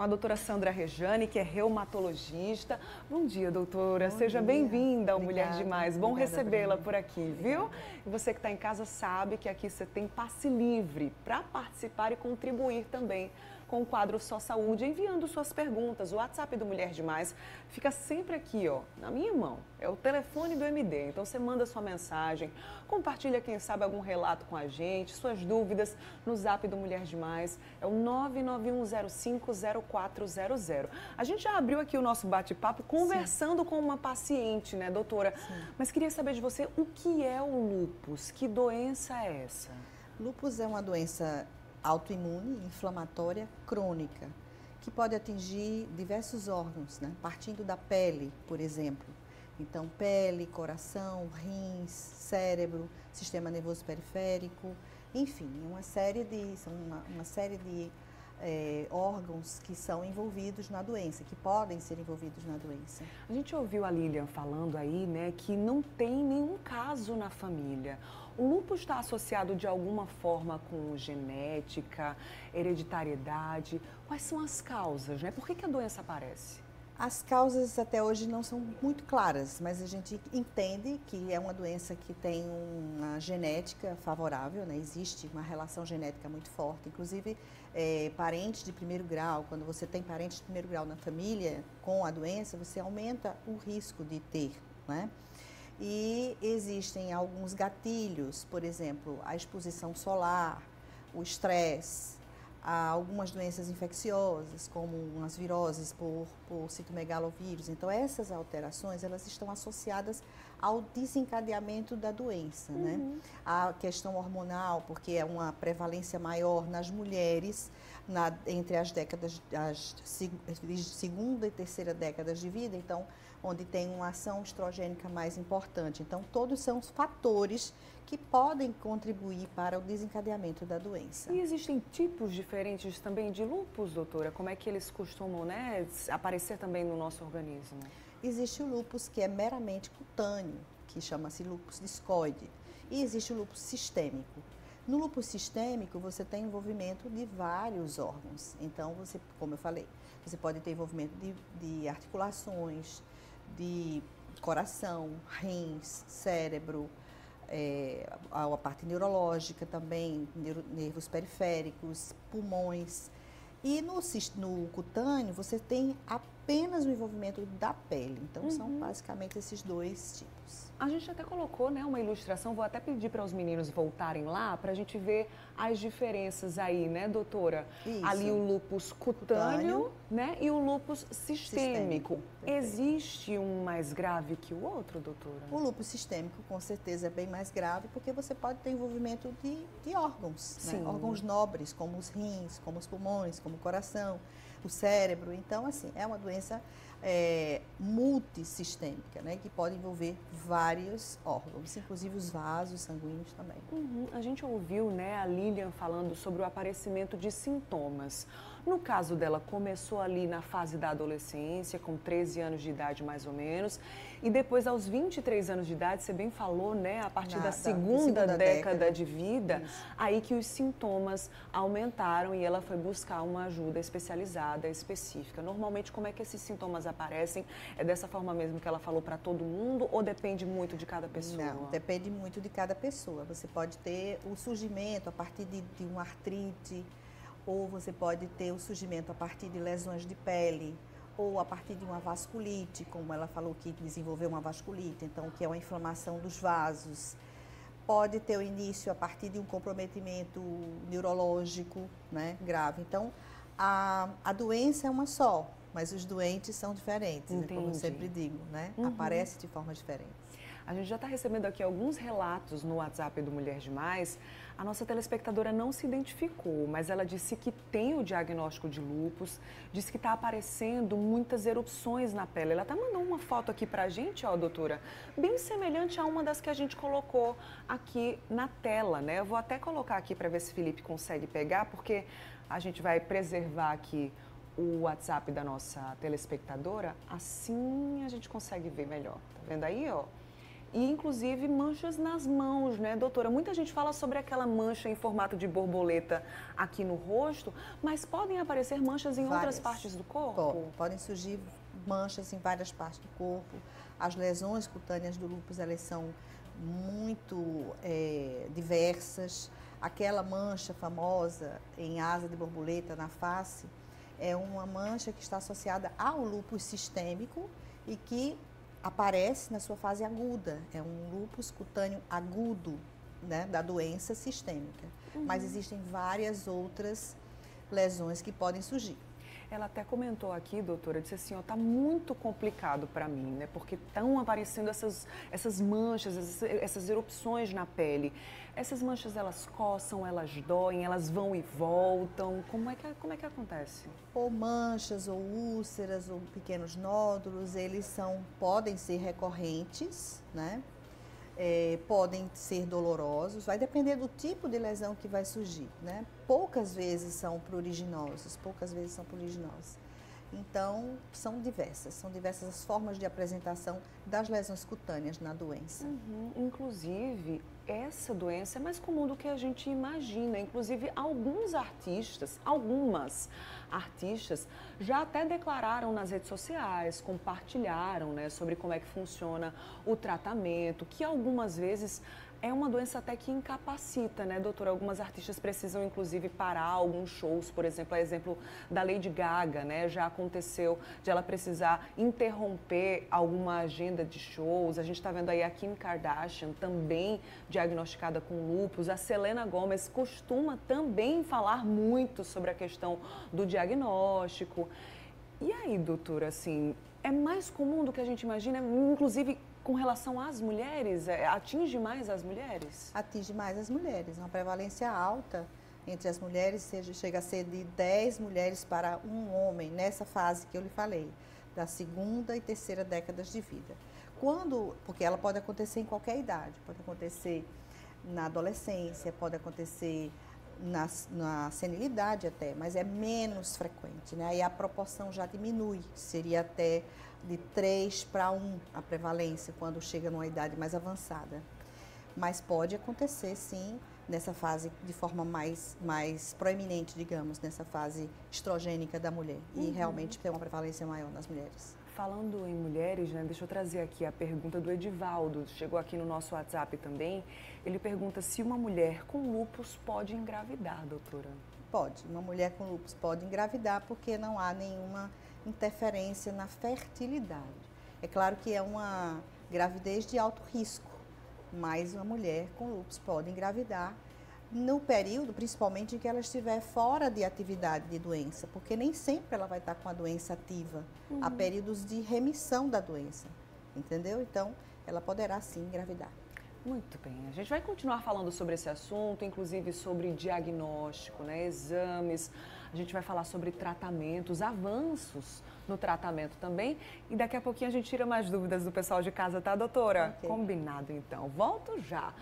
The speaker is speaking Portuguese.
com a doutora Sandra Rejane, que é reumatologista. Bom dia, doutora. Bom Seja dia. bem-vinda ao Obrigada. Mulher Demais. Bom Obrigada, recebê-la Bruna. por aqui, viu? E você que está em casa sabe que aqui você tem passe livre para participar e contribuir também com o quadro Só Saúde, enviando suas perguntas. O WhatsApp do Mulher Demais fica sempre aqui, ó, na minha mão. É o telefone do MD. Então você manda sua mensagem, compartilha, quem sabe, algum relato com a gente, suas dúvidas no Zap do Mulher Demais. É o 991050400. A gente já abriu aqui o nosso bate-papo conversando com uma paciente, né, doutora? Sim. Mas queria saber de você, o que é o lúpus? Que doença é essa? Lúpus é uma doença autoimune, inflamatória, crônica, que pode atingir diversos órgãos, né? Partindo da pele, por exemplo. Então, pele, coração, rins, cérebro, sistema nervoso periférico, enfim, uma série de órgãos que são envolvidos na doença, que podem ser envolvidos na doença. A gente ouviu a Lilian falando aí, né, que não tem nenhum caso na família. O lúpus está associado de alguma forma com genética, hereditariedade? Quais são as causas, né? Por que a doença aparece? As causas até hoje não são muito claras, mas a gente entende que é uma doença que tem uma genética favorável, né? Existe uma relação genética muito forte, inclusive parentes de primeiro grau, quando você tem parentes de primeiro grau na família com a doença, você aumenta o risco de ter, né? E existem alguns gatilhos, por exemplo, a exposição solar, o estresse, há algumas doenças infecciosas, como as viroses por citomegalovírus. Então, essas alterações, elas estão associadas ao desencadeamento da doença, né? A questão hormonal, porque é uma prevalência maior nas mulheres entre as segunda e terceira décadas de vida, então, onde tem uma ação estrogênica mais importante. Então, todos são os fatores que podem contribuir para o desencadeamento da doença. E existem tipos diferentes também de lúpus, doutora? Como é que eles costumam, né, aparecer também no nosso organismo? Existe o lúpus que é meramente cutâneo, que chama-se lúpus discoide, e existe o lúpus sistêmico. No lúpus sistêmico, você tem envolvimento de vários órgãos. Então, como eu falei, você pode ter envolvimento de articulações, de coração, rins, cérebro, a parte neurológica também, nervos periféricos, pulmões. E no cutâneo, você tem apenas o envolvimento da pele. Então, são basicamente esses dois tipos. A gente até colocou, né, uma ilustração, vou até pedir para os meninos voltarem lá para a gente ver as diferenças aí, né, doutora? Isso. Ali o lúpus cutâneo, né, e o lúpus sistêmico. Existe um mais grave que o outro, doutora? O lúpus sistêmico, com certeza, é bem mais grave, porque você pode ter envolvimento de órgãos, né? Órgãos nobres, como os rins, como os pulmões, como o coração, o cérebro. Então, assim, é uma doença multissistêmica, né, que pode envolver vários órgãos, inclusive os vasos sanguíneos também. A gente ouviu, né, a Lilian falando sobre o aparecimento de sintomas. No caso dela, começou ali na fase da adolescência, com 13 anos de idade mais ou menos, e depois aos 23 anos de idade, você bem falou, né, a partir da segunda década de vida, aí que os sintomas aumentaram e ela foi buscar uma ajuda especializada, específica. Normalmente, como é que esses sintomas aparecem? É dessa forma mesmo que ela falou para todo mundo ou depende muito de cada pessoa? Não, depende muito de cada pessoa. Você pode ter o surgimento a partir de uma artrite, ou você pode ter o surgimento a partir de lesões de pele, ou a partir de uma vasculite, como ela falou que desenvolveu uma vasculite, então que é uma inflamação dos vasos. Pode ter o início a partir de um comprometimento neurológico, né, grave. Então, a doença é uma só, mas os doentes são diferentes, né, como eu sempre digo, né? Aparece de forma diferente. A gente já está recebendo aqui alguns relatos no WhatsApp do Mulher Demais. A nossa telespectadora não se identificou, mas ela disse que tem o diagnóstico de lúpus, disse que está aparecendo muitas erupções na pele. Ela está mandando uma foto aqui para a gente, ó, doutora, bem semelhante a uma das que a gente colocou aqui na tela, né? Eu vou até colocar aqui para ver se o Felipe consegue pegar, porque a gente vai preservar aqui o WhatsApp da nossa telespectadora, assim a gente consegue ver melhor. Tá vendo aí, ó? e inclusive manchas nas mãos, né, doutora? Muita gente fala sobre aquela mancha em formato de borboleta aqui no rosto, mas podem aparecer manchas em outras partes do corpo? Podem surgir manchas em várias partes do corpo. As lesões cutâneas do lúpus, elas são muito diversas. Aquela mancha famosa em asa de borboleta na face é uma mancha que está associada ao lúpus sistêmico e que aparece na sua fase aguda. É um lúpus cutâneo agudo, né, da doença sistêmica. Mas existem várias outras lesões que podem surgir. Ela até comentou aqui, doutora, disse assim, ó, tá muito complicado para mim, né? Porque estão aparecendo essas manchas, essas erupções na pele. Essas manchas, elas coçam, elas doem, elas vão e voltam. Como é que acontece? Ou manchas, ou úlceras, ou pequenos nódulos, eles podem ser recorrentes, né? Podem ser dolorosos, vai depender do tipo de lesão que vai surgir, né? Poucas vezes são pruriginosos. Então, são diversas as formas de apresentação das lesões cutâneas na doença. Inclusive, essa doença é mais comum do que a gente imagina. Inclusive, algumas artistas já até declararam nas redes sociais, compartilharam, né, sobre como é que funciona o tratamento, que algumas vezes é uma doença até que incapacita, né, doutora? Algumas artistas precisam, inclusive, parar alguns shows, por exemplo, da Lady Gaga, né? Já aconteceu de ela precisar interromper alguma agenda de shows. A gente está vendo aí a Kim Kardashian também diagnosticada com lúpus. A Selena Gomez costuma também falar muito sobre a questão do diagnóstico. E aí, doutora, assim, é mais comum do que a gente imagina, inclusive com relação às mulheres? Atinge mais as mulheres? Atinge mais as mulheres. Uma prevalência alta entre as mulheres, chega a ser de 10 mulheres para um homem, nessa fase que eu lhe falei, da segunda e terceira décadas de vida. Porque ela pode acontecer em qualquer idade, pode acontecer na adolescência, pode acontecer na senilidade até, mas é menos frequente, né? Aí a proporção já diminui, seria até de 3 para 1 a prevalência quando chega numa idade mais avançada. Mas pode acontecer, sim, nessa fase de forma mais proeminente, digamos, nessa fase estrogênica da mulher. E realmente tem uma prevalência maior nas mulheres. Falando em mulheres, né, deixa eu trazer aqui a pergunta do Edivaldo, chegou aqui no nosso WhatsApp também. Ele pergunta se uma mulher com lúpus pode engravidar, doutora. Pode, uma mulher com lúpus pode engravidar porque não há nenhuma interferência na fertilidade. É claro que é uma gravidez de alto risco, mas uma mulher com lúpus pode engravidar no período, principalmente, em que ela estiver fora de atividade de doença, porque nem sempre ela vai estar com a doença ativa. Há períodos de remissão da doença, entendeu? Então, ela poderá sim engravidar. Muito bem, a gente vai continuar falando sobre esse assunto, inclusive sobre diagnóstico, né, exames, a gente vai falar sobre tratamentos, avanços no tratamento também, e daqui a pouquinho a gente tira mais dúvidas do pessoal de casa, tá, doutora? Okay. Combinado, então. Volto já.